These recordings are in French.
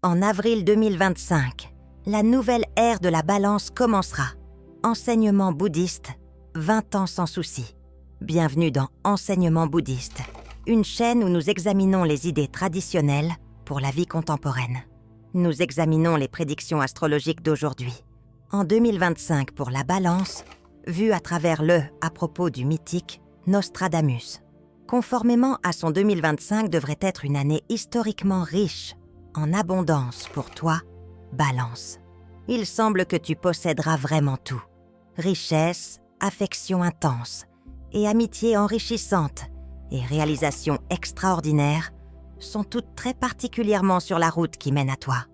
En avril 2025, la nouvelle ère de la balance commencera. Enseignement bouddhiste, 20 ans sans souci. Bienvenue dans Enseignement bouddhiste, une chaîne où nous examinons les idées traditionnelles pour la vie contemporaine. Nous examinons les prédictions astrologiques d'aujourd'hui. En 2025 pour la balance, vue à travers à propos du mythique Nostradamus. Conformément à son 2025 devrait être une année historiquement riche, en abondance pour toi, Balance. Il semble que tu posséderas vraiment tout. Richesse, affection intense, et amitié enrichissante, et réalisations extraordinaires sont toutes très particulièrement sur la route qui mène à toi.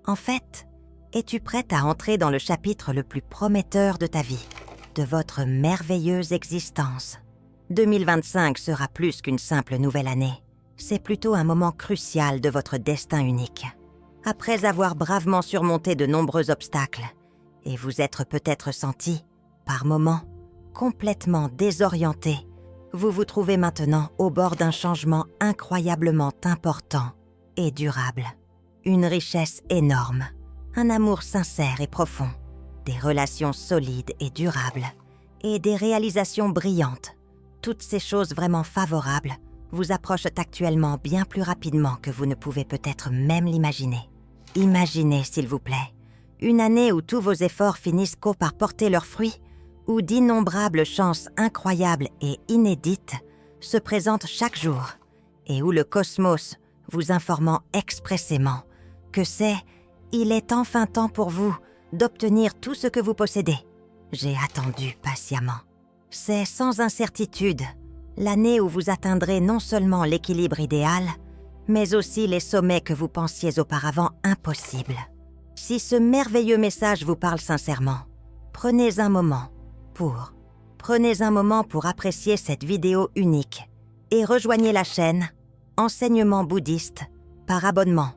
En fait, es-tu prête à entrer dans le chapitre le plus prometteur de ta vie, de votre merveilleuse existence? 2025 sera plus qu'une simple nouvelle année. C'est plutôt un moment crucial de votre destin unique. Après avoir bravement surmonté de nombreux obstacles, et vous être peut-être senti, par moments, complètement désorienté, vous vous trouvez maintenant au bord d'un changement incroyablement important et durable. Une richesse énorme, un amour sincère et profond, des relations solides et durables, et des réalisations brillantes. Toutes ces choses vraiment favorables vous approchent actuellement bien plus rapidement que vous ne pouvez peut-être même l'imaginer. Imaginez, s'il vous plaît, une année où tous vos efforts finissent par porter leurs fruits, où d'innombrables chances incroyables et inédites se présentent chaque jour, et où le cosmos vous informant expressément que il est enfin temps pour vous d'obtenir tout ce que vous possédez. J'ai attendu patiemment. C'est sans incertitude l'année où vous atteindrez non seulement l'équilibre idéal, mais aussi les sommets que vous pensiez auparavant impossibles. Si ce merveilleux message vous parle sincèrement, prenez un moment pour apprécier cette vidéo unique et rejoignez la chaîne Enseignement bouddhiste par abonnement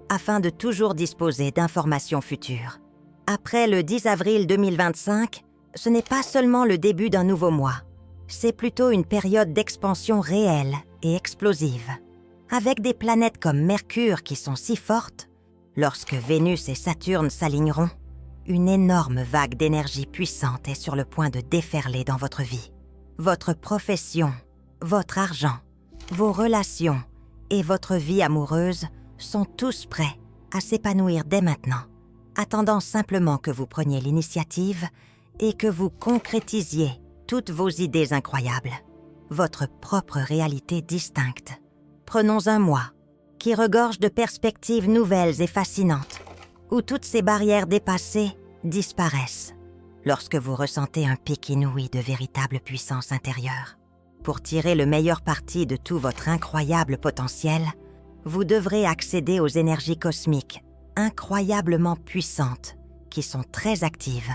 afin de toujours disposer d'informations futures. Après le 10 avril 2025, ce n'est pas seulement le début d'un nouveau mois, c'est plutôt une période d'expansion réelle et explosive. Avec des planètes comme Mercure qui sont si fortes, lorsque Vénus et Saturne s'aligneront, une énorme vague d'énergie puissante est sur le point de déferler dans votre vie. Votre profession, votre argent, vos relations et votre vie amoureuse sont tous prêts à s'épanouir dès maintenant, attendant simplement que vous preniez l'initiative et que vous concrétisiez toutes vos idées incroyables, votre propre réalité distincte. Prenons un mois qui regorge de perspectives nouvelles et fascinantes, où toutes ces barrières dépassées disparaissent lorsque vous ressentez un pic inouï de véritable puissance intérieure. Pour tirer le meilleur parti de tout votre incroyable potentiel, vous devrez accéder aux énergies cosmiques incroyablement puissantes qui sont très actives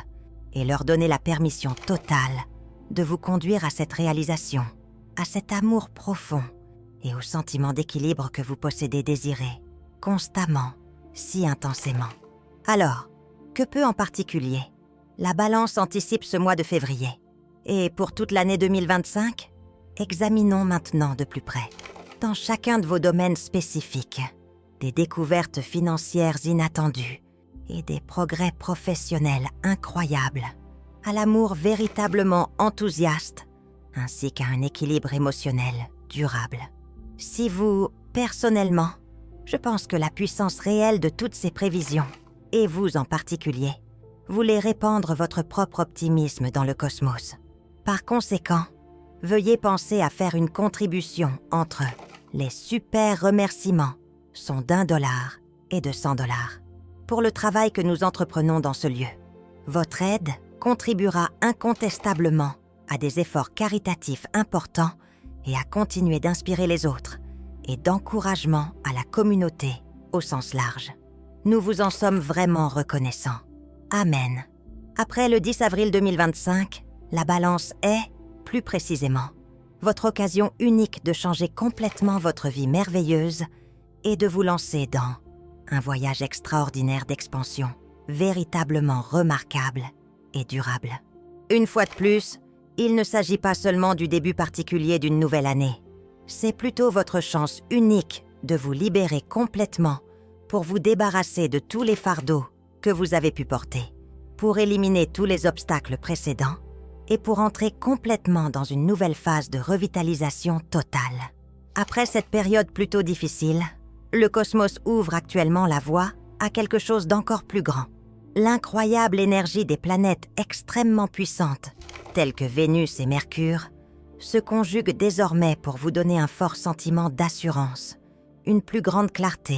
et leur donner la permission totale de vous conduire à cette réalisation, à cet amour profond et au sentiment d'équilibre que vous possédez désiré, constamment, si intensément. Alors, que peut en particulier la balance anticipe ce mois de février? Et pour toute l'année 2025, examinons maintenant de plus près, dans chacun de vos domaines spécifiques, des découvertes financières inattendues et des progrès professionnels incroyables, à l'amour véritablement enthousiaste, ainsi qu'à un équilibre émotionnel durable. Si vous, personnellement, je pense que la puissance réelle de toutes ces prévisions, et vous en particulier, voulez répandre votre propre optimisme dans le cosmos. Par conséquent, veuillez penser à faire une contribution entre les super remerciements sont d'$1 et de $100 pour le travail que nous entreprenons dans ce lieu. Votre aide contribuera incontestablement à des efforts caritatifs importants et à continuer d'inspirer les autres et d'encouragement à la communauté au sens large. Nous vous en sommes vraiment reconnaissants. Amen. Après le 10 avril 2025, la balance est, plus précisément, votre occasion unique de changer complètement votre vie merveilleuse et de vous lancer dans un voyage extraordinaire d'expansion, véritablement remarquable et durable. Une fois de plus, il ne s'agit pas seulement du début particulier d'une nouvelle année. C'est plutôt votre chance unique de vous libérer complètement pour vous débarrasser de tous les fardeaux que vous avez pu porter, pour éliminer tous les obstacles précédents et pour entrer complètement dans une nouvelle phase de revitalisation totale. Après cette période plutôt difficile, le cosmos ouvre actuellement la voie à quelque chose d'encore plus grand. L'incroyable énergie des planètes extrêmement puissantes, telles que Vénus et Mercure, se conjugue désormais pour vous donner un fort sentiment d'assurance, une plus grande clarté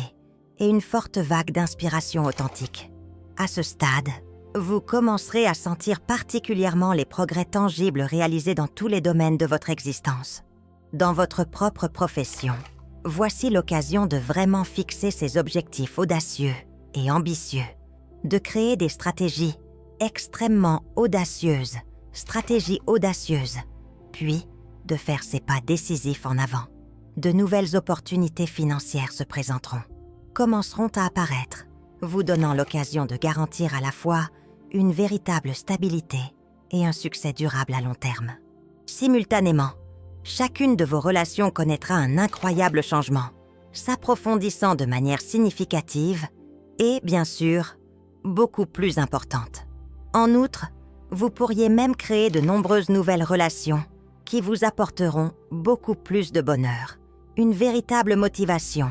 et une forte vague d'inspiration authentique. À ce stade, vous commencerez à sentir particulièrement les progrès tangibles réalisés dans tous les domaines de votre existence. Dans votre propre profession, voici l'occasion de vraiment fixer ces objectifs audacieux et ambitieux, de créer des stratégies extrêmement audacieuses, puis de faire ces pas décisifs en avant. De nouvelles opportunités financières se présenteront, commenceront à apparaître, vous donnant l'occasion de garantir à la fois une véritable stabilité et un succès durable à long terme. Simultanément, chacune de vos relations connaîtra un incroyable changement, s'approfondissant de manière significative et, bien sûr, beaucoup plus importante. En outre, vous pourriez même créer de nombreuses nouvelles relations qui vous apporteront beaucoup plus de bonheur, une véritable motivation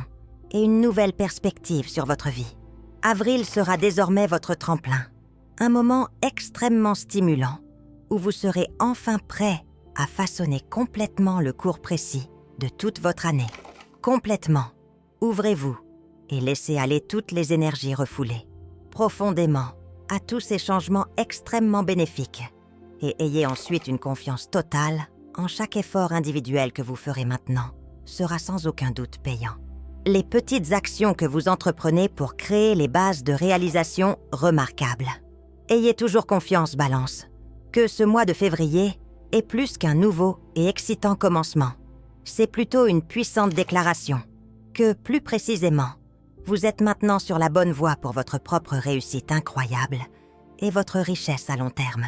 et une nouvelle perspective sur votre vie. Avril sera désormais votre tremplin, un moment extrêmement stimulant où vous serez enfin prêt à façonner complètement le cours précis de toute votre année. Complètement, ouvrez-vous et laissez aller toutes les énergies refoulées, profondément, à tous ces changements extrêmement bénéfiques et ayez ensuite une confiance totale en chaque effort individuel que vous ferez maintenant sera sans aucun doute payant. Les petites actions que vous entreprenez pour créer les bases de réalisation remarquables. Ayez toujours confiance, Balance, que ce mois de février est plus qu'un nouveau et excitant commencement. C'est plutôt une puissante déclaration que, plus précisément, vous êtes maintenant sur la bonne voie pour votre propre réussite incroyable et votre richesse à long terme.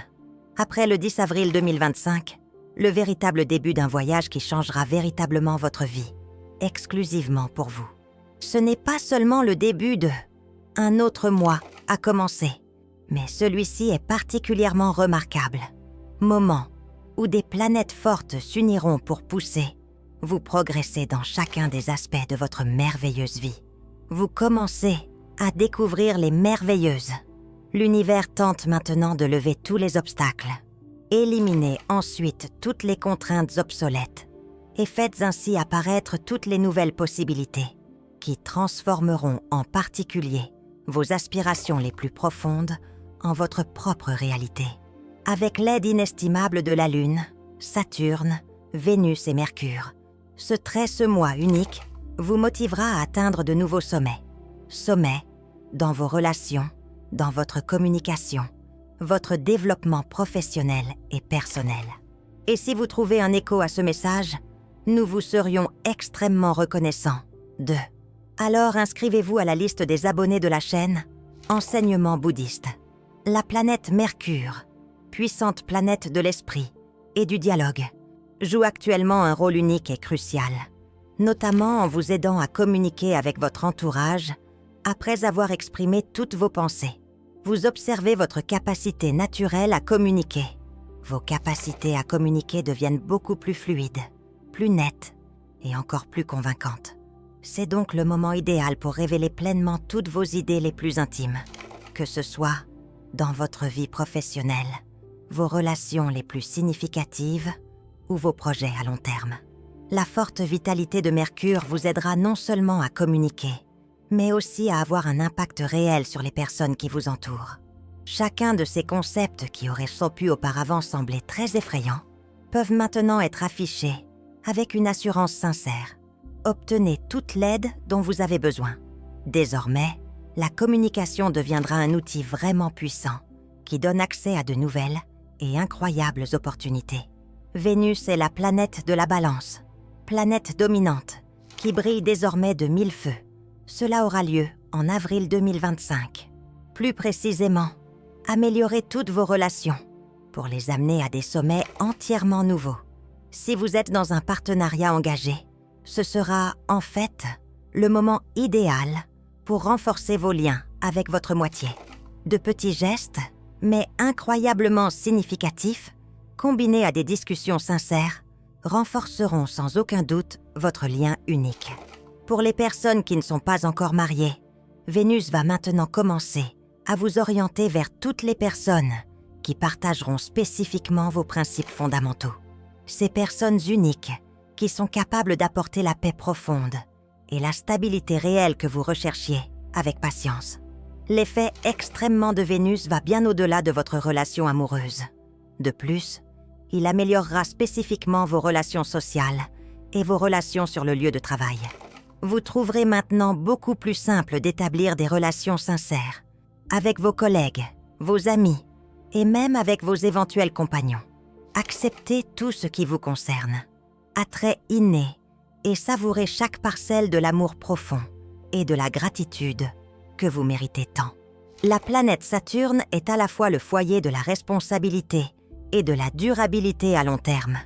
Après le 10 avril 2025, le véritable début d'un voyage qui changera véritablement votre vie, exclusivement pour vous. Ce n'est pas seulement le début un autre mois à commencer, mais celui-ci est particulièrement remarquable. Moment où des planètes fortes s'uniront pour pousser, vous progressez dans chacun des aspects de votre merveilleuse vie. Vous commencez à découvrir les merveilleuses. L'univers tente maintenant de lever tous les obstacles. Éliminez ensuite toutes les contraintes obsolètes et faites ainsi apparaître toutes les nouvelles possibilités qui transformeront en particulier vos aspirations les plus profondes en votre propre réalité. Avec l'aide inestimable de la Lune, Saturne, Vénus et Mercure, ce mois unique vous motivera à atteindre de nouveaux sommets. Sommets dans vos relations, dans votre communication, votre développement professionnel et personnel. Et si vous trouvez un écho à ce message, nous vous serions extrêmement reconnaissants. Alors inscrivez-vous à la liste des abonnés de la chaîne Enseignement bouddhiste. La planète Mercure, puissante planète de l'esprit et du dialogue, joue actuellement un rôle unique et crucial, notamment en vous aidant à communiquer avec votre entourage après avoir exprimé toutes vos pensées. Vous observez votre capacité naturelle à communiquer. Vos capacités à communiquer deviennent beaucoup plus fluides, plus nettes et encore plus convaincantes. C'est donc le moment idéal pour révéler pleinement toutes vos idées les plus intimes, que ce soit dans votre vie professionnelle, vos relations les plus significatives ou vos projets à long terme. La forte vitalité de Mercure vous aidera non seulement à communiquer, mais aussi à avoir un impact réel sur les personnes qui vous entourent. Chacun de ces concepts qui auraient pu auparavant sembler très effrayants peuvent maintenant être affichés avec une assurance sincère. Obtenez toute l'aide dont vous avez besoin. Désormais, la communication deviendra un outil vraiment puissant qui donne accès à de nouvelles et incroyables opportunités. Vénus est la planète de la Balance, planète dominante qui brille désormais de 1000 feux. Cela aura lieu en avril 2025. Plus précisément, améliorez toutes vos relations pour les amener à des sommets entièrement nouveaux. Si vous êtes dans un partenariat engagé, ce sera, en fait, le moment idéal pour renforcer vos liens avec votre moitié. De petits gestes, mais incroyablement significatifs, combinés à des discussions sincères, renforceront sans aucun doute votre lien unique. Pour les personnes qui ne sont pas encore mariées, Vénus va maintenant commencer à vous orienter vers toutes les personnes qui partageront spécifiquement vos principes fondamentaux. Ces personnes uniques qui sont capables d'apporter la paix profonde et la stabilité réelle que vous recherchiez avec patience. L'effet extrêmement de Vénus va bien au-delà de votre relation amoureuse. De plus, il améliorera spécifiquement vos relations sociales et vos relations sur le lieu de travail. Vous trouverez maintenant beaucoup plus simple d'établir des relations sincères avec vos collègues, vos amis et même avec vos éventuels compagnons. Acceptez tout ce qui vous concerne. Attrait inné et savourez chaque parcelle de l'amour profond et de la gratitude que vous méritez tant. La planète Saturne est à la fois le foyer de la responsabilité et de la durabilité à long terme.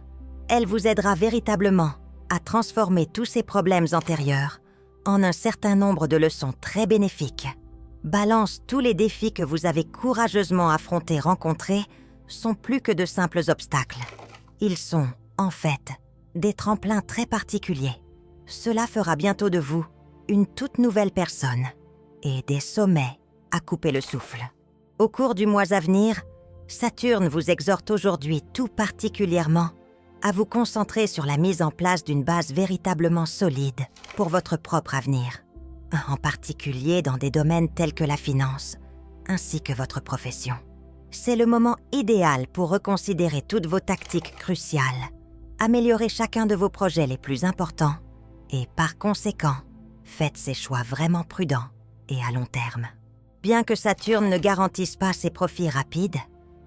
Elle vous aidera véritablement à transformer tous ces problèmes antérieurs en un certain nombre de leçons très bénéfiques. Balance, tous les défis que vous avez courageusement affrontés, rencontrés, sont plus que de simples obstacles. Ils sont, en fait, des tremplins très particuliers. Cela fera bientôt de vous une toute nouvelle personne et des sommets à couper le souffle. Au cours du mois à venir, Saturne vous exhorte aujourd'hui tout particulièrement à vous concentrer sur la mise en place d'une base véritablement solide pour votre propre avenir, en particulier dans des domaines tels que la finance, ainsi que votre profession. C'est le moment idéal pour reconsidérer toutes vos tactiques cruciales, améliorer chacun de vos projets les plus importants et, par conséquent, faites ces choix vraiment prudents et à long terme. Bien que Saturne ne garantisse pas ses profits rapides,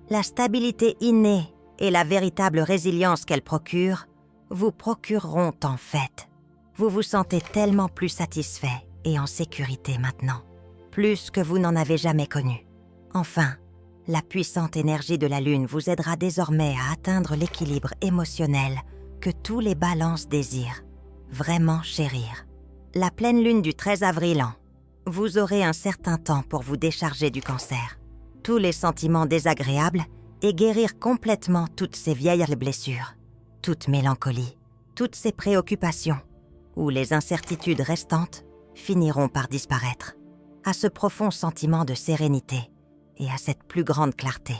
la stabilité innée et la véritable résilience qu'elle procure vous procureront en fait. Vous vous sentez tellement plus satisfait et en sécurité maintenant, plus que vous n'en avez jamais connu. Enfin, la puissante énergie de la Lune vous aidera désormais à atteindre l'équilibre émotionnel que tous les balances désirent vraiment chérir. La pleine Lune du 13 avril vous aurez un certain temps pour vous décharger du cancer, tous les sentiments désagréables et guérir complètement toutes ces vieilles blessures, toute mélancolie, toutes ces préoccupations, où les incertitudes restantes finiront par disparaître, à ce profond sentiment de sérénité et à cette plus grande clarté.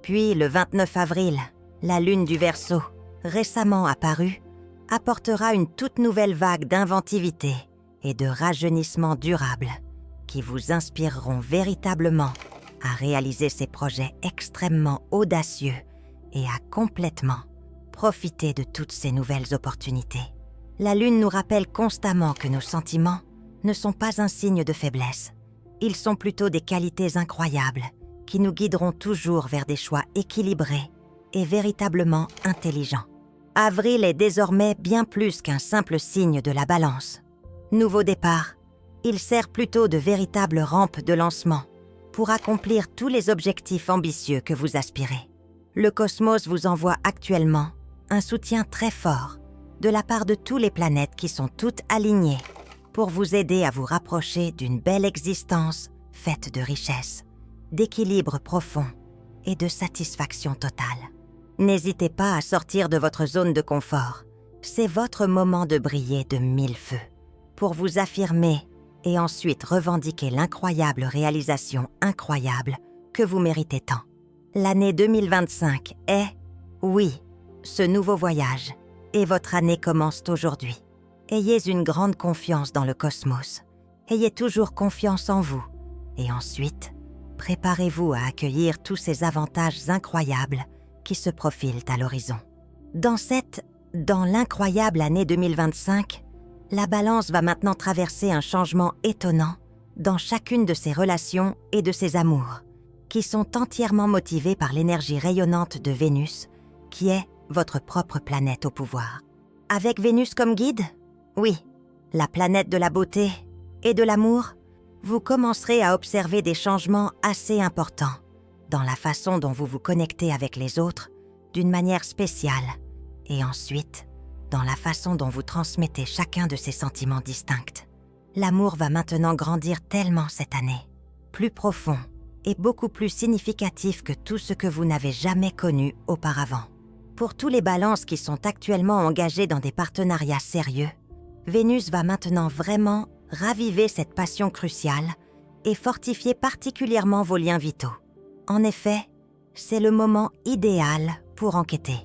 Puis, le 29 avril, la Lune du Verseau, récemment apparue, apportera une toute nouvelle vague d'inventivité et de rajeunissement durable qui vous inspireront véritablement à réaliser ces projets extrêmement audacieux et à complètement profiter de toutes ces nouvelles opportunités. La Lune nous rappelle constamment que nos sentiments ne sont pas un signe de faiblesse. Ils sont plutôt des qualités incroyables qui nous guideront toujours vers des choix équilibrés et véritablement intelligents. Avril est désormais bien plus qu'un simple signe de la balance. Nouveau départ, il sert plutôt de véritable rampe de lancement pour accomplir tous les objectifs ambitieux que vous aspirez. Le cosmos vous envoie actuellement un soutien très fort de la part de toutes les planètes qui sont toutes alignées pour vous aider à vous rapprocher d'une belle existence faite de richesse, d'équilibre profond et de satisfaction totale. N'hésitez pas à sortir de votre zone de confort. C'est votre moment de briller de mille feux pour vous affirmer et ensuite revendiquer l'incroyable réalisation incroyable que vous méritez tant. L'année 2025 est, oui, ce nouveau voyage, et votre année commence aujourd'hui. Ayez une grande confiance dans le cosmos. Ayez toujours confiance en vous. Et ensuite, préparez-vous à accueillir tous ces avantages incroyables qui se profilent à l'horizon. Dans l'incroyable année 2025, la Balance va maintenant traverser un changement étonnant dans chacune de ses relations et de ses amours, qui sont entièrement motivés par l'énergie rayonnante de Vénus, qui est votre propre planète au pouvoir. Avec Vénus comme guide, oui, la planète de la beauté et de l'amour, vous commencerez à observer des changements assez importants dans la façon dont vous vous connectez avec les autres d'une manière spéciale et ensuite dans la façon dont vous transmettez chacun de ces sentiments distincts. L'amour va maintenant grandir tellement cette année, plus profond et beaucoup plus significatif que tout ce que vous n'avez jamais connu auparavant. Pour tous les balances qui sont actuellement engagés dans des partenariats sérieux, Vénus va maintenant vraiment raviver cette passion cruciale et fortifier particulièrement vos liens vitaux. En effet, c'est le moment idéal pour enquêter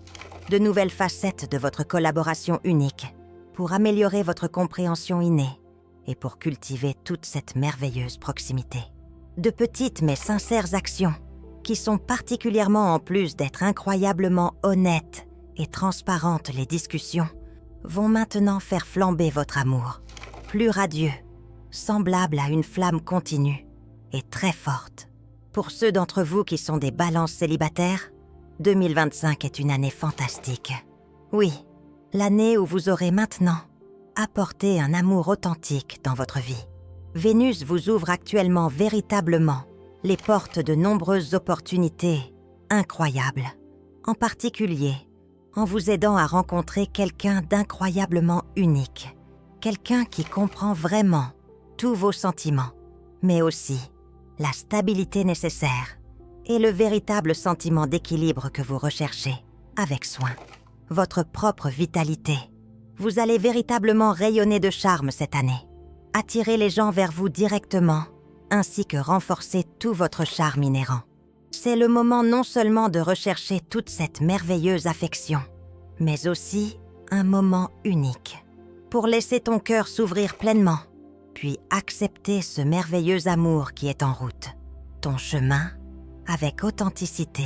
de nouvelles facettes de votre collaboration unique, pour améliorer votre compréhension innée et pour cultiver toute cette merveilleuse proximité. De petites mais sincères actions qui sont particulièrement, en plus d'être incroyablement honnêtes et transparentes les discussions, vont maintenant faire flamber votre amour, plus radieux, semblable à une flamme continue et très forte. Pour ceux d'entre vous qui sont des balances célibataires, 2025 est une année fantastique. Oui, l'année où vous aurez maintenant apporté un amour authentique dans votre vie. Vénus vous ouvre actuellement véritablement les portes de nombreuses opportunités incroyables, en particulier en vous aidant à rencontrer quelqu'un d'incroyablement unique, quelqu'un qui comprend vraiment tous vos sentiments, mais aussi la stabilité nécessaire et le véritable sentiment d'équilibre que vous recherchez avec soin. Votre propre vitalité. Vous allez véritablement rayonner de charme cette année, attirer les gens vers vous directement, ainsi que renforcer tout votre charme inhérent. C'est le moment non seulement de rechercher toute cette merveilleuse affection, mais aussi un moment unique pour laisser ton cœur s'ouvrir pleinement, puis accepter ce merveilleux amour qui est en route. Ton chemin avec authenticité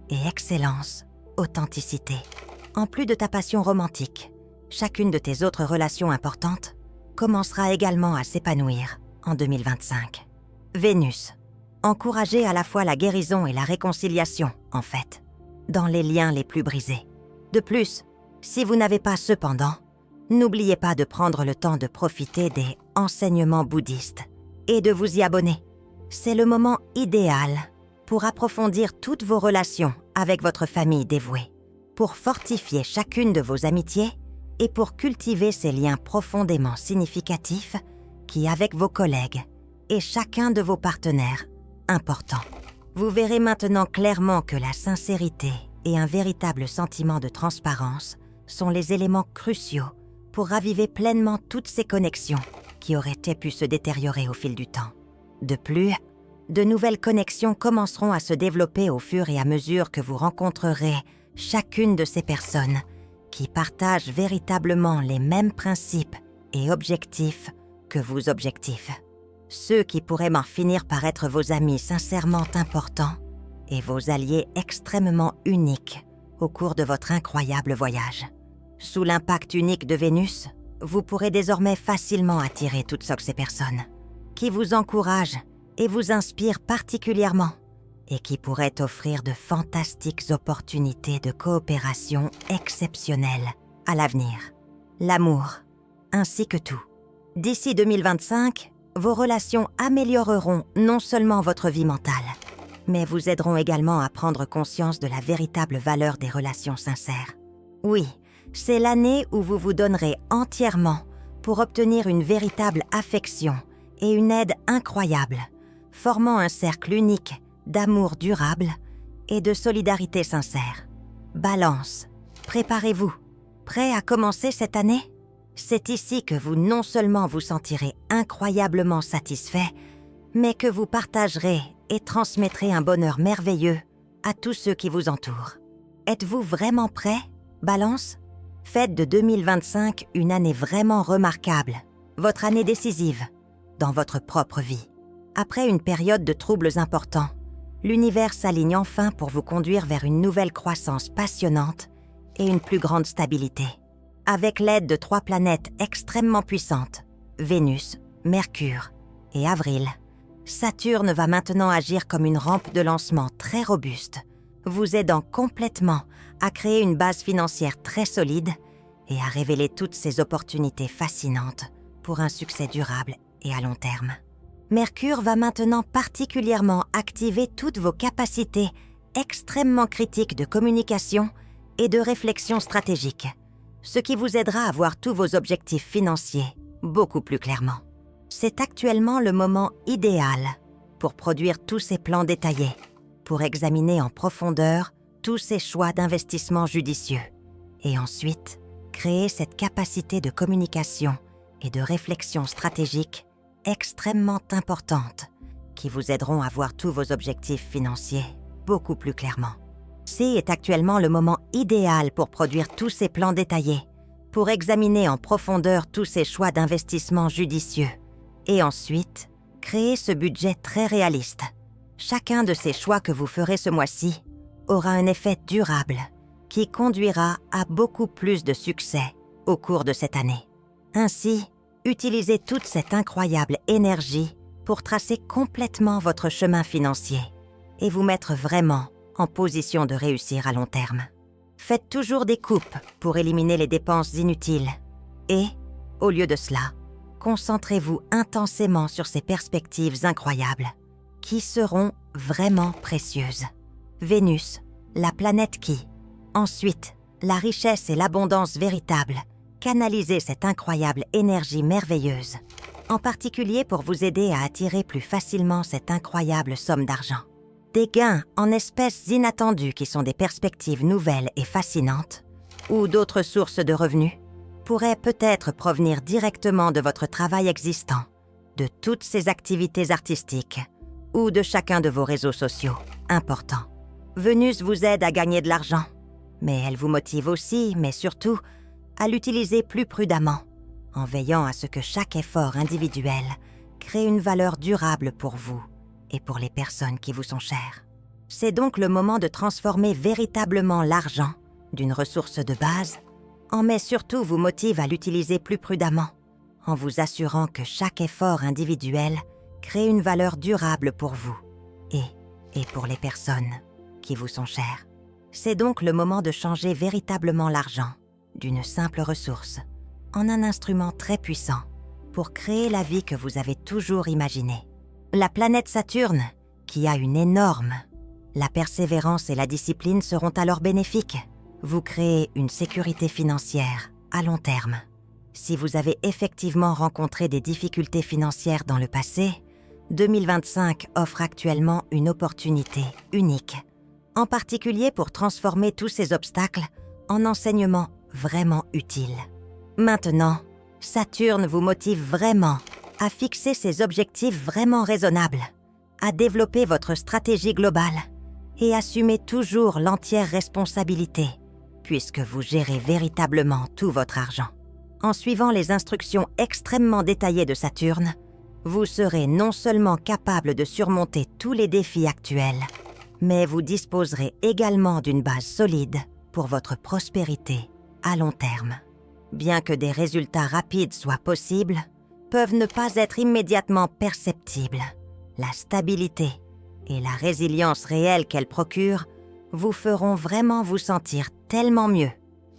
et excellence, authenticité. En plus de ta passion romantique, chacune de tes autres relations importantes commencera également à s'épanouir en 2025. Vénus, encouragez à la fois la guérison et la réconciliation, en fait, dans les liens les plus brisés. De plus, si vous n'avez pas cependant, n'oubliez pas de prendre le temps de profiter des enseignements bouddhistes et de vous y abonner. C'est le moment idéal pour approfondir toutes vos relations avec votre famille dévouée, pour fortifier chacune de vos amitiés et pour cultiver ces liens profondément significatifs qui, avec vos collègues et chacun de vos partenaires, importants. Vous verrez maintenant clairement que la sincérité et un véritable sentiment de transparence sont les éléments cruciaux pour raviver pleinement toutes ces connexions qui auraient pu se détériorer au fil du temps. De plus, de nouvelles connexions commenceront à se développer au fur et à mesure que vous rencontrerez chacune de ces personnes qui partagent véritablement les mêmes principes et objectifs que vous objectifs. Ceux qui pourraient m'en finir par être vos amis sincèrement importants et vos alliés extrêmement uniques au cours de votre incroyable voyage. Sous l'impact unique de Vénus, vous pourrez désormais facilement attirer toutes sortes de personnes qui vous encouragent et vous inspirent particulièrement et qui pourraient offrir de fantastiques opportunités de coopération exceptionnelles à l'avenir. L'amour, ainsi que tout. D'ici 2025, vos relations amélioreront non seulement votre vie mentale, mais vous aideront également à prendre conscience de la véritable valeur des relations sincères. Oui, c'est l'année où vous vous donnerez entièrement pour obtenir une véritable affection et une aide incroyable, formant un cercle unique d'amour durable et de solidarité sincère. Balance, préparez-vous. Prêt à commencer cette année? C'est ici que vous non seulement vous sentirez incroyablement satisfait, mais que vous partagerez et transmettrez un bonheur merveilleux à tous ceux qui vous entourent. Êtes-vous vraiment prêt, Balance? Faites de 2025 une année vraiment remarquable, votre année décisive, dans votre propre vie. Après une période de troubles importants, l'univers s'aligne enfin pour vous conduire vers une nouvelle croissance passionnante et une plus grande stabilité. Avec l'aide de 3 planètes extrêmement puissantes, Vénus, Mercure et Avril, Saturne va maintenant agir comme une rampe de lancement très robuste, vous aidant complètement à créer une base financière très solide et à révéler toutes ces opportunités fascinantes pour un succès durable et à long terme. Mercure va maintenant particulièrement activer toutes vos capacités extrêmement critiques de communication et de réflexion stratégique, ce qui vous aidera à voir tous vos objectifs financiers beaucoup plus clairement. C'est actuellement le moment idéal pour produire tous ces plans détaillés, pour examiner en profondeur tous ces choix d'investissement judicieux et ensuite créer cette capacité de communication et de réflexion stratégique extrêmement importante qui vous aideront à voir tous vos objectifs financiers beaucoup plus clairement. C est actuellement le moment idéal pour produire tous ces plans détaillés, pour examiner en profondeur tous ces choix d'investissement judicieux et ensuite créer ce budget très réaliste. Chacun de ces choix que vous ferez ce mois-ci aura un effet durable qui conduira à beaucoup plus de succès au cours de cette année. Ainsi, utilisez toute cette incroyable énergie pour tracer complètement votre chemin financier et vous mettre vraiment en position de réussir à long terme. Faites toujours des coupes pour éliminer les dépenses inutiles et, au lieu de cela, concentrez-vous intensément sur ces perspectives incroyables qui seront vraiment précieuses. Vénus, la planète qui, ensuite, la richesse et l'abondance véritable, canalisez cette incroyable énergie merveilleuse, en particulier pour vous aider à attirer plus facilement cette incroyable somme d'argent. Des gains en espèces inattendues qui sont des perspectives nouvelles et fascinantes, ou d'autres sources de revenus, pourraient peut-être provenir directement de votre travail existant, de toutes ces activités artistiques, ou de chacun de vos réseaux sociaux importants. Vénus vous aide à gagner de l'argent, mais elle vous motive aussi, mais surtout, à l'utiliser plus prudemment, en veillant à ce que chaque effort individuel crée une valeur durable pour vous et pour les personnes qui vous sont chères. C'est donc le moment de transformer véritablement l'argent d'une ressource de base, mais surtout vous motive à l'utiliser plus prudemment, en vous assurant que chaque effort individuel crée une valeur durable pour vous et pour les personnes qui vous sont chères. C'est donc le moment de changer véritablement l'argent d'une simple ressource en un instrument très puissant pour créer la vie que vous avez toujours imaginée. La planète Saturne, qui a une énorme, la persévérance et la discipline seront alors bénéfiques. Vous créez une sécurité financière à long terme. Si vous avez effectivement rencontré des difficultés financières dans le passé, 2025 offre actuellement une opportunité unique, en particulier pour transformer tous ces obstacles en enseignements vraiment utiles. Maintenant, Saturne vous motive vraiment à fixer ces objectifs vraiment raisonnables, à développer votre stratégie globale et assumer toujours l'entière responsabilité, puisque vous gérez véritablement tout votre argent. En suivant les instructions extrêmement détaillées de Saturne, vous serez non seulement capable de surmonter tous les défis actuels, mais vous disposerez également d'une base solide pour votre prospérité à long terme. Bien que des résultats rapides soient possibles, peuvent ne pas être immédiatement perceptibles. La stabilité et la résilience réelle qu'elles procurent vous feront vraiment vous sentir tellement mieux,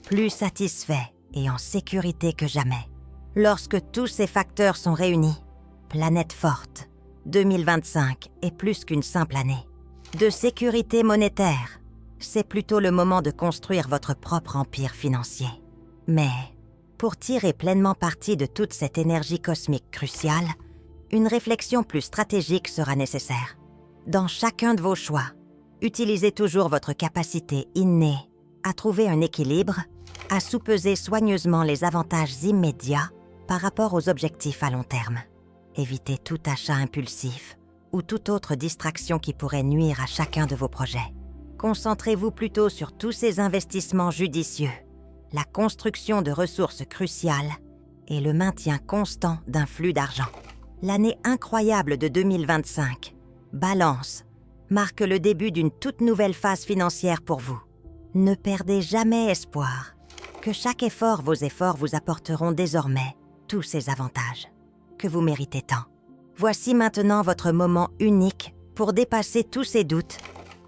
plus satisfait et en sécurité que jamais. Lorsque tous ces facteurs sont réunis, planète forte, 2025 est plus qu'une simple année. De sécurité monétaire, c'est plutôt le moment de construire votre propre empire financier. Mais pour tirer pleinement parti de toute cette énergie cosmique cruciale, une réflexion plus stratégique sera nécessaire. Dans chacun de vos choix, utilisez toujours votre capacité innée à trouver un équilibre, à sous-peser soigneusement les avantages immédiats par rapport aux objectifs à long terme. Évitez tout achat impulsif ou toute autre distraction qui pourrait nuire à chacun de vos projets. Concentrez-vous plutôt sur tous ces investissements judicieux, la construction de ressources cruciales et le maintien constant d'un flux d'argent. L'année incroyable de 2025, Balance, marque le début d'une toute nouvelle phase financière pour vous. Ne perdez jamais espoir que chaque effort, vos efforts vous apporteront désormais tous ces avantages que vous méritez tant. Voici maintenant votre moment unique pour dépasser tous ces doutes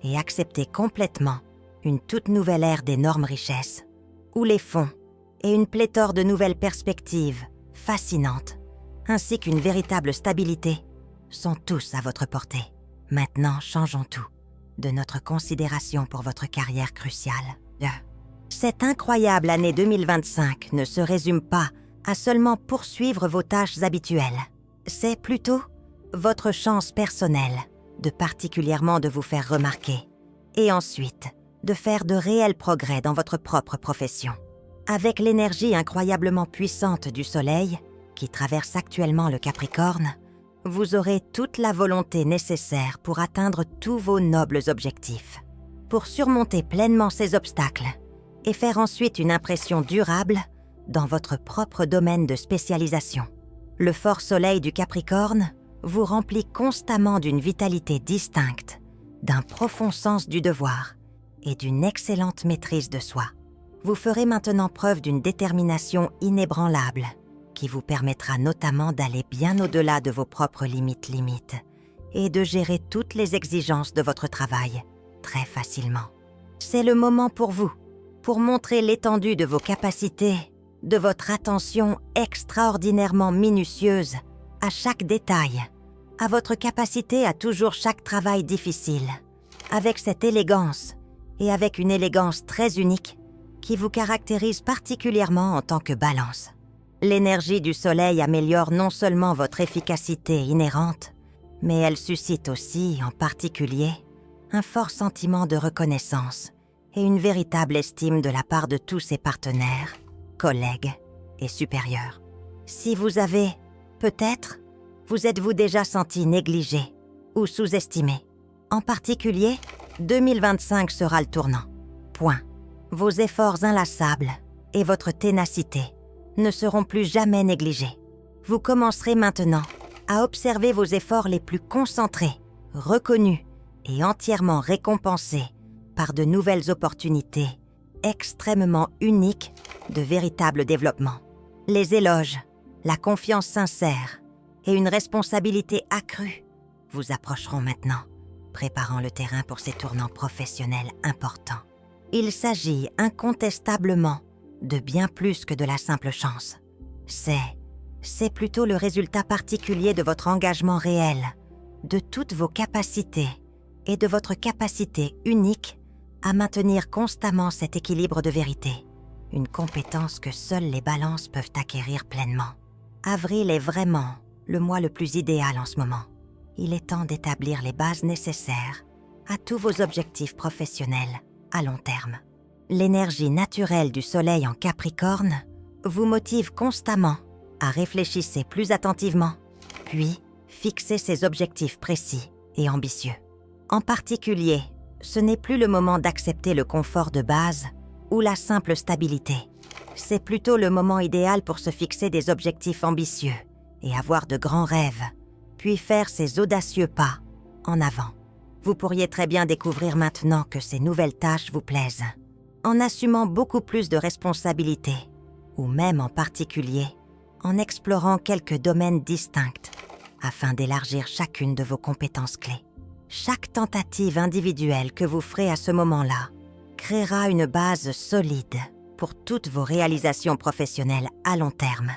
et accepter complètement une toute nouvelle ère d'énormes richesses, où les fonds et une pléthore de nouvelles perspectives fascinantes, ainsi qu'une véritable stabilité, sont tous à votre portée. Maintenant, changeons tout de notre considération pour votre carrière cruciale. Cette incroyable année 2025 ne se résume pas à seulement poursuivre vos tâches habituelles. C'est plutôt votre chance personnelle de vous faire remarquer et ensuite de faire de réels progrès dans votre propre profession. Avec l'énergie incroyablement puissante du Soleil, qui traverse actuellement le Capricorne, vous aurez toute la volonté nécessaire pour atteindre tous vos nobles objectifs. Pour surmonter pleinement ces obstacles et faire ensuite une impression durable dans votre propre domaine de spécialisation. Le fort Soleil du Capricorne vous remplit constamment d'une vitalité distincte, d'un profond sens du devoir et d'une excellente maîtrise de soi. Vous ferez maintenant preuve d'une détermination inébranlable qui vous permettra notamment d'aller bien au-delà de vos propres limites et de gérer toutes les exigences de votre travail très facilement. C'est le moment pour vous, pour montrer l'étendue de vos capacités, de votre attention extraordinairement minutieuse à chaque détail, à votre capacité à toujours chaque travail difficile, avec cette élégance et avec une élégance très unique qui vous caractérise particulièrement en tant que Balance. L'énergie du Soleil améliore non seulement votre efficacité inhérente, mais elle suscite aussi, en particulier, un fort sentiment de reconnaissance et une véritable estime de la part de tous ses partenaires, collègues et supérieurs. Si vous avez, peut-être, vous êtes-vous déjà senti négligé ou sous-estimé. En particulier, 2025 sera le tournant. Point. Vos efforts inlassables et votre ténacité ne seront plus jamais négligés. Vous commencerez maintenant à observer vos efforts les plus concentrés, reconnus et entièrement récompensés par de nouvelles opportunités extrêmement uniques de véritable développement. Les éloges, la confiance sincère et une responsabilité accrue vous approcheront maintenant, préparant le terrain pour ces tournants professionnels importants. Il s'agit incontestablement de bien plus que de la simple chance. C'est plutôt le résultat particulier de votre engagement réel, de toutes vos capacités et de votre capacité unique à maintenir constamment cet équilibre de vérité, une compétence que seules les balances peuvent acquérir pleinement. Avril est vraiment le mois le plus idéal en ce moment. Il est temps d'établir les bases nécessaires à tous vos objectifs professionnels à long terme. L'énergie naturelle du Soleil en Capricorne vous motive constamment à réfléchir plus attentivement, puis fixer ces objectifs précis et ambitieux. En particulier, ce n'est plus le moment d'accepter le confort de base ou la simple stabilité. C'est plutôt le moment idéal pour se fixer des objectifs ambitieux et avoir de grands rêves, puis faire ces audacieux pas en avant. Vous pourriez très bien découvrir maintenant que ces nouvelles tâches vous plaisent, en assumant beaucoup plus de responsabilités, ou même en particulier en explorant quelques domaines distincts afin d'élargir chacune de vos compétences clés. Chaque tentative individuelle que vous ferez à ce moment-là créera une base solide pour toutes vos réalisations professionnelles à long terme.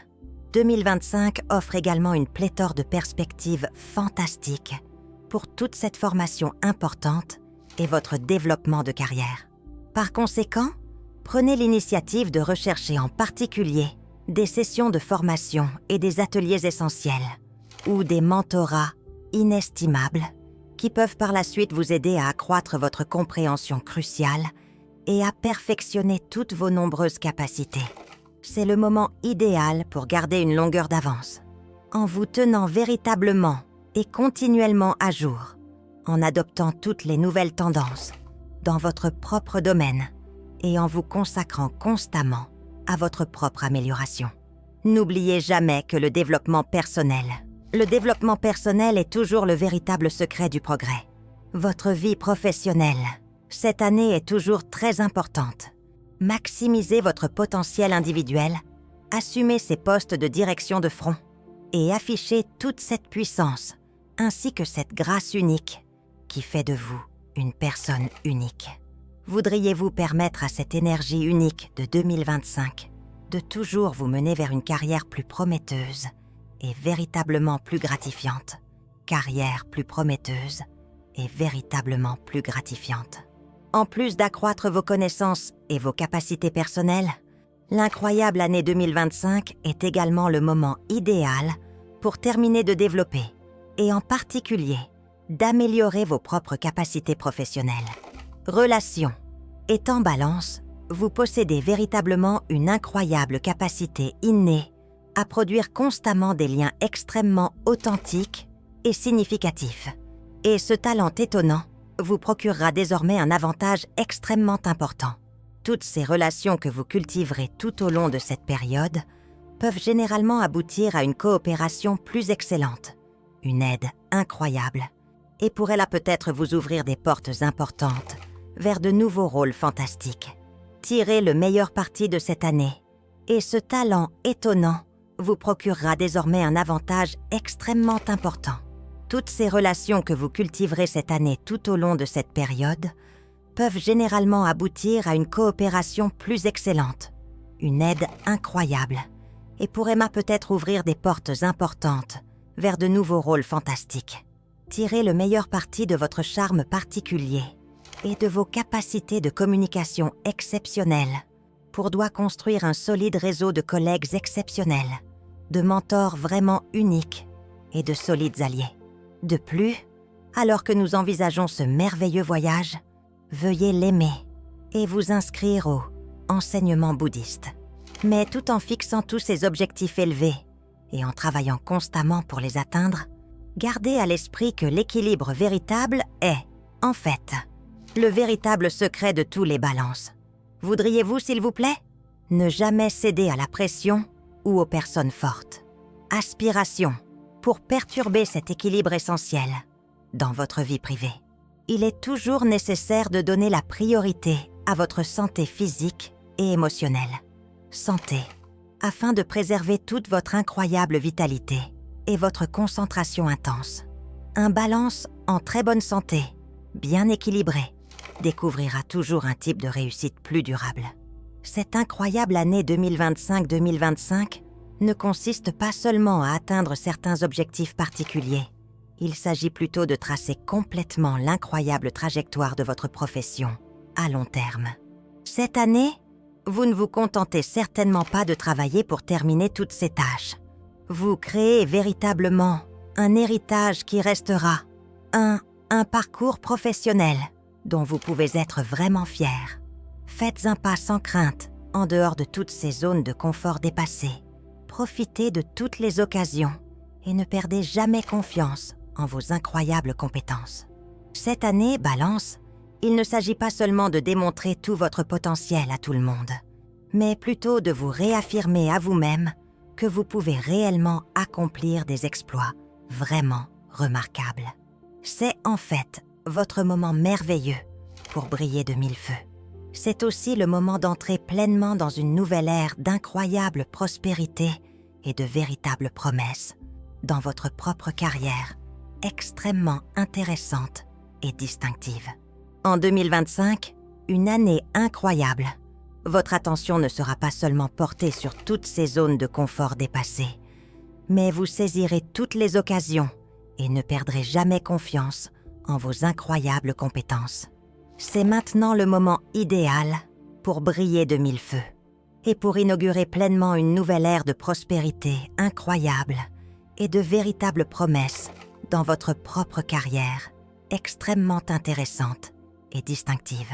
2025 offre également une pléthore de perspectives fantastiques pour toute cette formation importante et votre développement de carrière. Par conséquent, prenez l'initiative de rechercher en particulier des sessions de formation et des ateliers essentiels ou des mentorats inestimables qui peuvent par la suite vous aider à accroître votre compréhension cruciale et à perfectionner toutes vos nombreuses capacités. C'est le moment idéal pour garder une longueur d'avance, en vous tenant véritablement et continuellement à jour, en adoptant toutes les nouvelles tendances dans votre propre domaine et en vous consacrant constamment à votre propre amélioration. N'oubliez jamais que le développement personnel est toujours le véritable secret du progrès. Votre vie professionnelle, cette année est toujours très importante. Maximisez votre potentiel individuel, assumez ces postes de direction de front et affichez toute cette puissance ainsi que cette grâce unique qui fait de vous une personne unique. Voudriez-vous permettre à cette énergie unique de 2025 de toujours vous mener vers une carrière plus prometteuse et véritablement plus gratifiante? Carrière plus prometteuse et véritablement plus gratifiante. En plus d'accroître vos connaissances et vos capacités personnelles, l'incroyable année 2025 est également le moment idéal pour terminer de développer, et en particulier, d'améliorer vos propres capacités professionnelles. Relations. Étant Balance, vous possédez véritablement une incroyable capacité innée à produire constamment des liens extrêmement authentiques et significatifs. Et ce talent étonnant vous procurera désormais un avantage extrêmement important. Toutes ces relations que vous cultiverez tout au long de cette période peuvent généralement aboutir à une coopération plus excellente, une aide incroyable, et pourraient là peut-être vous ouvrir des portes importantes vers de nouveaux rôles fantastiques. Tirez le meilleur parti de cette année, et ce talent étonnant vous procurera désormais un avantage extrêmement important. Toutes ces relations que vous cultiverez cette année tout au long de cette période peuvent généralement aboutir à une coopération plus excellente, une aide incroyable, et pourraient peut-être ouvrir des portes importantes vers de nouveaux rôles fantastiques. Tirez le meilleur parti de votre charme particulier et de vos capacités de communication exceptionnelles pour construire un solide réseau de collègues exceptionnels, de mentors vraiment uniques et de solides alliés. De plus, alors que nous envisageons ce merveilleux voyage, veuillez l'aimer et vous inscrire au enseignement bouddhiste. Mais tout en fixant tous ces objectifs élevés et en travaillant constamment pour les atteindre, gardez à l'esprit que l'équilibre véritable est, en fait, le véritable secret de tous les balances. Voudriez-vous, s'il vous plaît, ne jamais céder à la pression ou aux personnes fortes. Aspiration pour perturber cet équilibre essentiel dans votre vie privée. Il est toujours nécessaire de donner la priorité à votre santé physique et émotionnelle. Santé, afin de préserver toute votre incroyable vitalité et votre concentration intense. Un Balance en très bonne santé, bien équilibré, découvrira toujours un type de réussite plus durable. Cette incroyable année 2025 ne consiste pas seulement à atteindre certains objectifs particuliers. Il s'agit plutôt de tracer complètement l'incroyable trajectoire de votre profession à long terme. Cette année, vous ne vous contentez certainement pas de travailler pour terminer toutes ces tâches. Vous créez véritablement un héritage qui restera, un parcours professionnel dont vous pouvez être vraiment fier. Faites un pas sans crainte en dehors de toutes ces zones de confort dépassées. Profitez de toutes les occasions et ne perdez jamais confiance en vos incroyables compétences. Cette année, Balance, il ne s'agit pas seulement de démontrer tout votre potentiel à tout le monde, mais plutôt de vous réaffirmer à vous-même que vous pouvez réellement accomplir des exploits vraiment remarquables. C'est en fait votre moment merveilleux pour briller de mille feux. C'est aussi le moment d'entrer pleinement dans une nouvelle ère d'incroyable prospérité et de véritables promesses dans votre propre carrière, extrêmement intéressante et distinctive. En 2025, une année incroyable. Votre attention ne sera pas seulement portée sur toutes ces zones de confort dépassées, mais vous saisirez toutes les occasions et ne perdrez jamais confiance en vos incroyables compétences. C'est maintenant le moment idéal pour briller de mille feux et pour inaugurer pleinement une nouvelle ère de prospérité incroyable et de véritables promesses dans votre propre carrière, extrêmement intéressante et distinctive.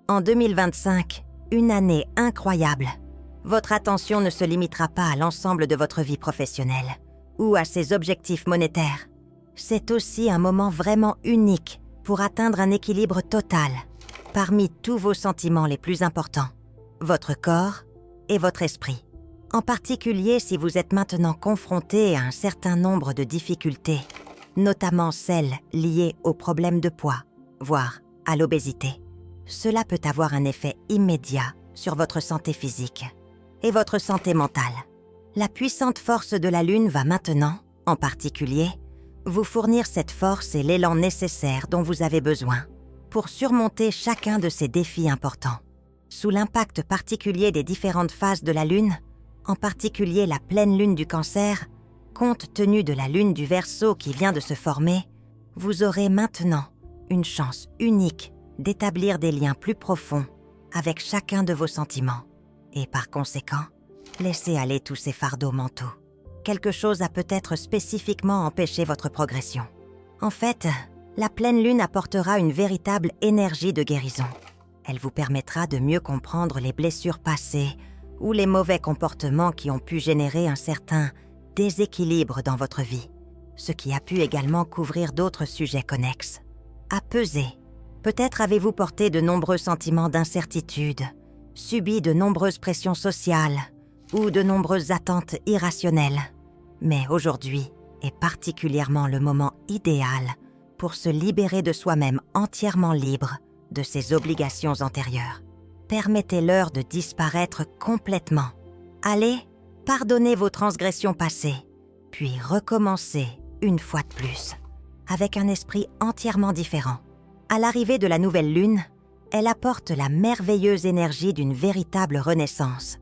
En 2025, une année incroyable. Votre attention ne se limitera pas à l'ensemble de votre vie professionnelle ou à ses objectifs monétaires. C'est aussi un moment vraiment unique pour atteindre un équilibre total parmi tous vos sentiments les plus importants, votre corps et votre esprit. En particulier si vous êtes maintenant confronté à un certain nombre de difficultés, notamment celles liées aux problèmes de poids, voire à l'obésité. Cela peut avoir un effet immédiat sur votre santé physique et votre santé mentale. La puissante force de la Lune va maintenant, en particulier, vous fournir cette force et l'élan nécessaire dont vous avez besoin pour surmonter chacun de ces défis importants. Sous l'impact particulier des différentes phases de la Lune, en particulier la pleine Lune du Cancer, compte tenu de la Lune du Verseau qui vient de se former, vous aurez maintenant une chance unique d'établir des liens plus profonds avec chacun de vos sentiments et par conséquent, laissez aller tous ces fardeaux mentaux. quelque chose a peut-être spécifiquement empêché votre progression. En fait, la pleine lune apportera une véritable énergie de guérison. Elle vous permettra de mieux comprendre les blessures passées ou les mauvais comportements qui ont pu générer un certain déséquilibre dans votre vie, ce qui a pu également couvrir d'autres sujets connexes. À peser. Peut-être avez-vous porté de nombreux sentiments d'incertitude, subi de nombreuses pressions sociales ou de nombreuses attentes irrationnelles. Mais aujourd'hui est particulièrement le moment idéal pour se libérer de soi-même entièrement libre de ses obligations antérieures. Permettez-leur de disparaître complètement. Allez, pardonnez vos transgressions passées, puis recommencez une fois de plus, avec un esprit entièrement différent. À l'arrivée de la nouvelle lune, elle apporte la merveilleuse énergie d'une véritable renaissance,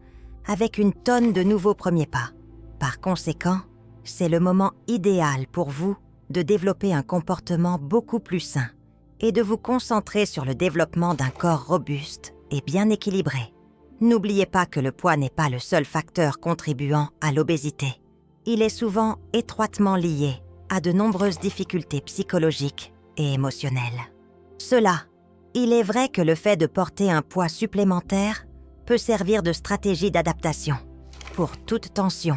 avec une tonne de nouveaux premiers pas. Par conséquent, c'est le moment idéal pour vous de développer un comportement beaucoup plus sain et de vous concentrer sur le développement d'un corps robuste et bien équilibré. N'oubliez pas que le poids n'est pas le seul facteur contribuant à l'obésité. Il est souvent étroitement lié à de nombreuses difficultés psychologiques et émotionnelles. Cela, il est vrai que le fait de porter un poids supplémentaire peut servir de stratégie d'adaptation pour toute tension,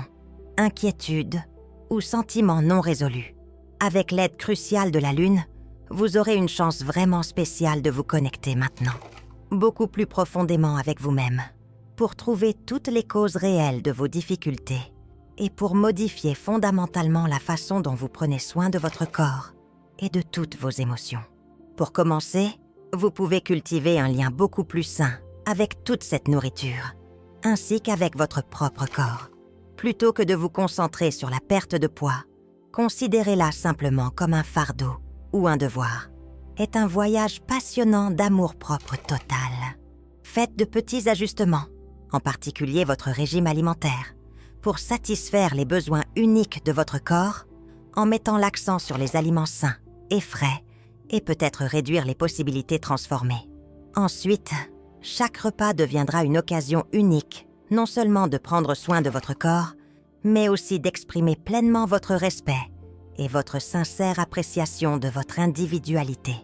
inquiétude ou sentiment non résolu. Avec l'aide cruciale de la Lune, vous aurez une chance vraiment spéciale de vous connecter maintenant, beaucoup plus profondément avec vous-même, pour trouver toutes les causes réelles de vos difficultés et pour modifier fondamentalement la façon dont vous prenez soin de votre corps et de toutes vos émotions. Pour commencer, vous pouvez cultiver un lien beaucoup plus sain avec toute cette nourriture, ainsi qu'avec votre propre corps. Plutôt que de vous concentrer sur la perte de poids, considérez-la simplement comme un fardeau ou un devoir. Est un voyage passionnant d'amour-propre total. Faites de petits ajustements, en particulier votre régime alimentaire, pour satisfaire les besoins uniques de votre corps en mettant l'accent sur les aliments sains et frais et peut-être réduire les possibilités transformées. Ensuite, chaque repas deviendra une occasion unique, non seulement de prendre soin de votre corps, mais aussi d'exprimer pleinement votre respect et votre sincère appréciation de votre individualité.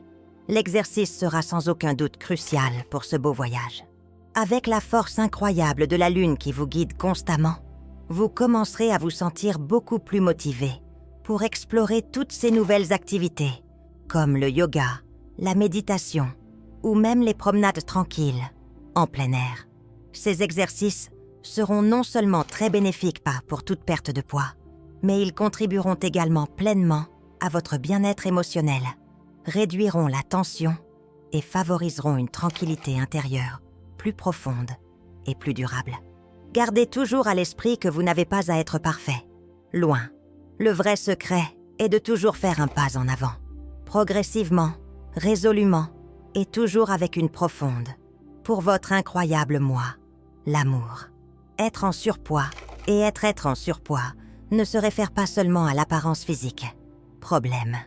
L'exercice sera sans aucun doute crucial pour ce beau voyage. Avec la force incroyable de la Lune qui vous guide constamment, vous commencerez à vous sentir beaucoup plus motivé pour explorer toutes ces nouvelles activités, comme le yoga, la méditation ou même les promenades tranquilles, en plein air. Ces exercices seront non seulement très bénéfiques pour toute perte de poids, mais ils contribueront également pleinement à votre bien-être émotionnel, réduiront la tension et favoriseront une tranquillité intérieure plus profonde et plus durable. Gardez toujours à l'esprit que vous n'avez pas à être parfait. Loin. Le vrai secret est de toujours faire un pas en avant, progressivement, résolument et toujours avec une profonde, pour votre incroyable moi, l'amour. Être en surpoids et être en surpoids ne se réfère pas seulement à l'apparence physique. Problème.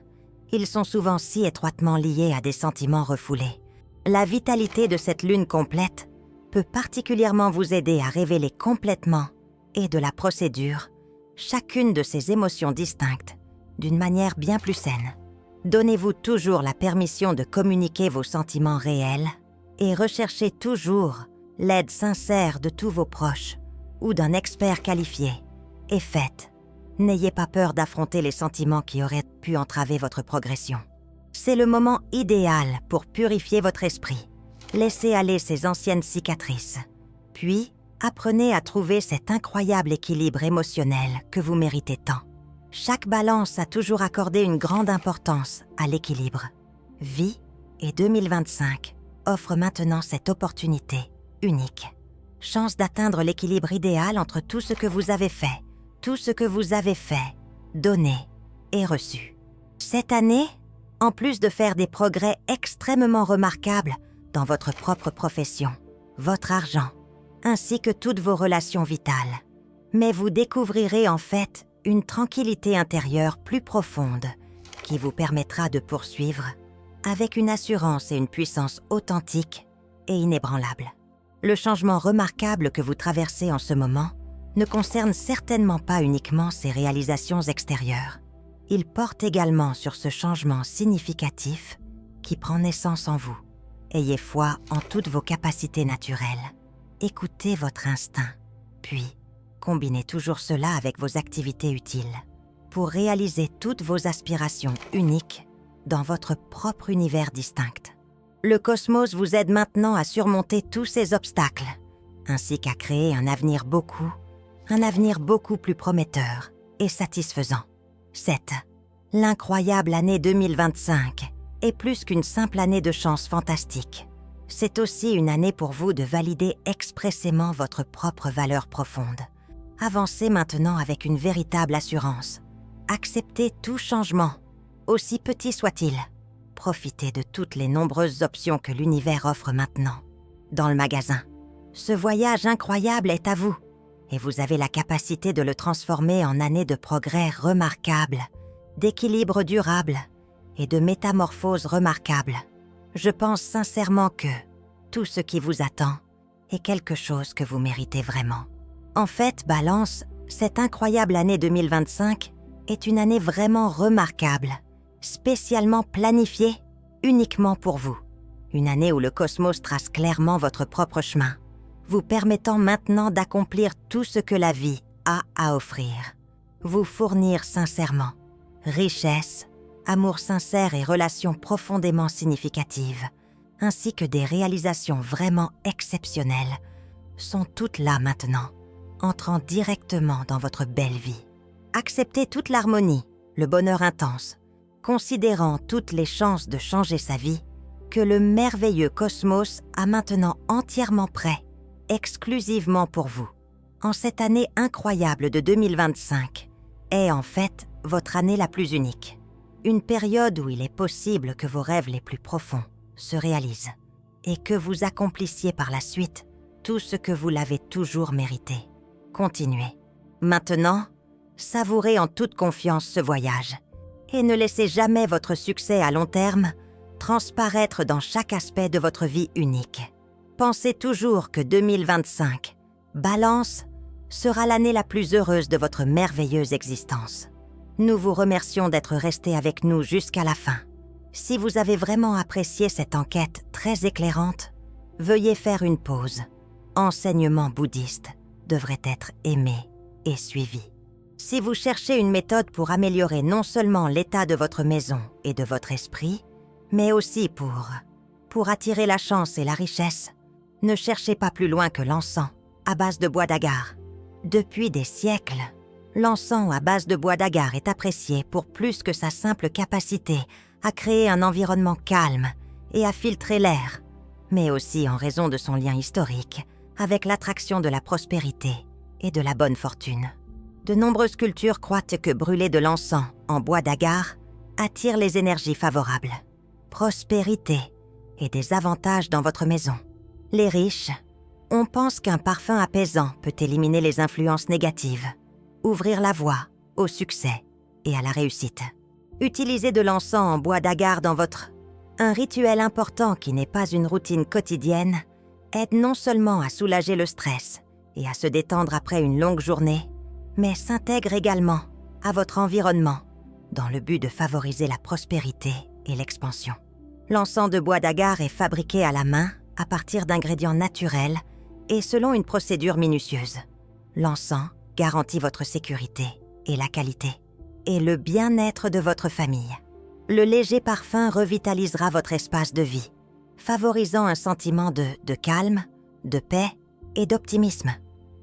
Ils sont souvent si étroitement liés à des sentiments refoulés. La vitalité de cette lune complète peut particulièrement vous aider à révéler complètement et de la procédure chacune de ces émotions distinctes d'une manière bien plus saine. Donnez-vous toujours la permission de communiquer vos sentiments réels et recherchez toujours l'aide sincère de tous vos proches ou d'un expert qualifié. Et faites. N'ayez pas peur d'affronter les sentiments qui auraient pu entraver votre progression. C'est le moment idéal pour purifier votre esprit. Laissez aller ces anciennes cicatrices. Puis, apprenez à trouver cet incroyable équilibre émotionnel que vous méritez tant. Chaque balance a toujours accordé une grande importance à l'équilibre. Vie et 2025 offrent maintenant cette opportunité unique. Chance d'atteindre l'équilibre idéal entre tout ce que vous avez fait, donné et reçu. Cette année, en plus de faire des progrès extrêmement remarquables dans votre propre profession, votre argent, ainsi que toutes vos relations vitales, mais vous découvrirez en fait une tranquillité intérieure plus profonde qui vous permettra de poursuivre avec une assurance et une puissance authentiques et inébranlables. Le changement remarquable que vous traversez en ce moment ne concerne certainement pas uniquement ces réalisations extérieures. Il porte également sur ce changement significatif qui prend naissance en vous. Ayez foi en toutes vos capacités naturelles. Écoutez votre instinct, puis combinez toujours cela avec vos activités utiles pour réaliser toutes vos aspirations uniques dans votre propre univers distinct. Le cosmos vous aide maintenant à surmonter tous ces obstacles, ainsi qu'à créer un avenir beaucoup plus prometteur et satisfaisant. 7. L'incroyable année 2025 est plus qu'une simple année de chance fantastique. C'est aussi une année pour vous de valider expressément votre propre valeur profonde. Avancez maintenant avec une véritable assurance. Acceptez tout changement, aussi petit soit-il. Profitez de toutes les nombreuses options que l'univers offre maintenant. Dans le magasin, ce voyage incroyable est à vous, et vous avez la capacité de le transformer en année de progrès remarquable, d'équilibre durable et de métamorphose remarquable. Je pense sincèrement que tout ce qui vous attend est quelque chose que vous méritez vraiment. En fait, Balance, cette incroyable année 2025 est une année vraiment remarquable, spécialement planifiée uniquement pour vous. Une année où le cosmos trace clairement votre propre chemin, vous permettant maintenant d'accomplir tout ce que la vie a à offrir. Vous fournir sincèrement richesse, amour sincère et relations profondément significatives, ainsi que des réalisations vraiment exceptionnelles, sont toutes là maintenant, entrant directement dans votre belle vie. Acceptez toute l'harmonie, le bonheur intense, considérant toutes les chances de changer sa vie que le merveilleux cosmos a maintenant entièrement prêt, exclusivement pour vous. En cette année incroyable de 2025 est en fait votre année la plus unique. Une période où il est possible que vos rêves les plus profonds se réalisent et que vous accomplissiez par la suite tout ce que vous l'avez toujours mérité. Continuez. Maintenant, savourez en toute confiance ce voyage et ne laissez jamais votre succès à long terme transparaître dans chaque aspect de votre vie unique. Pensez toujours que 2025, Balance, sera l'année la plus heureuse de votre merveilleuse existence. Nous vous remercions d'être restés avec nous jusqu'à la fin. Si vous avez vraiment apprécié cette enquête très éclairante, veuillez faire une pause. Enseignement bouddhiste devrait être aimé et suivi. Si vous cherchez une méthode pour améliorer non seulement l'état de votre maison et de votre esprit, mais aussi pour attirer la chance et la richesse, ne cherchez pas plus loin que l'encens à base de bois d'agar. Depuis des siècles, l'encens à base de bois d'agar est apprécié pour plus que sa simple capacité à créer un environnement calme et à filtrer l'air, mais aussi en raison de son lien historique avec l'attraction de la prospérité et de la bonne fortune. De nombreuses cultures croient que brûler de l'encens en bois d'agar attire les énergies favorables, prospérité et des avantages dans votre maison. Les riches, on pense qu'un parfum apaisant peut éliminer les influences négatives, ouvrir la voie au succès et à la réussite. Utilisez de l'encens en bois d'agar dans un rituel important qui n'est pas une routine quotidienne, aide non seulement à soulager le stress et à se détendre après une longue journée, mais s'intègre également à votre environnement dans le but de favoriser la prospérité et l'expansion. L'encens de bois d'agar est fabriqué à la main à partir d'ingrédients naturels et selon une procédure minutieuse. L'encens garantit votre sécurité et la qualité, et le bien-être de votre famille. Le léger parfum revitalisera votre espace de vie, favorisant un sentiment de calme, de paix et d'optimisme.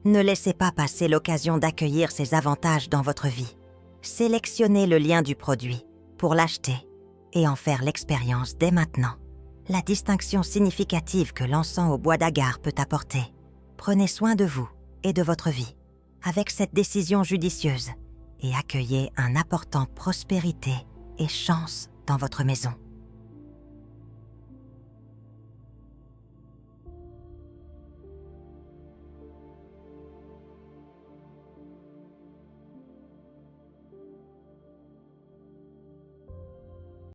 Ne laissez pas passer l'occasion d'accueillir ces avantages dans votre vie. Sélectionnez le lien du produit pour l'acheter et en faire l'expérience dès maintenant. La distinction significative que l'encens au bois d'agar peut apporter. Prenez soin de vous et de votre vie avec cette décision judicieuse et accueillez un apportant prospérité et chance dans votre maison.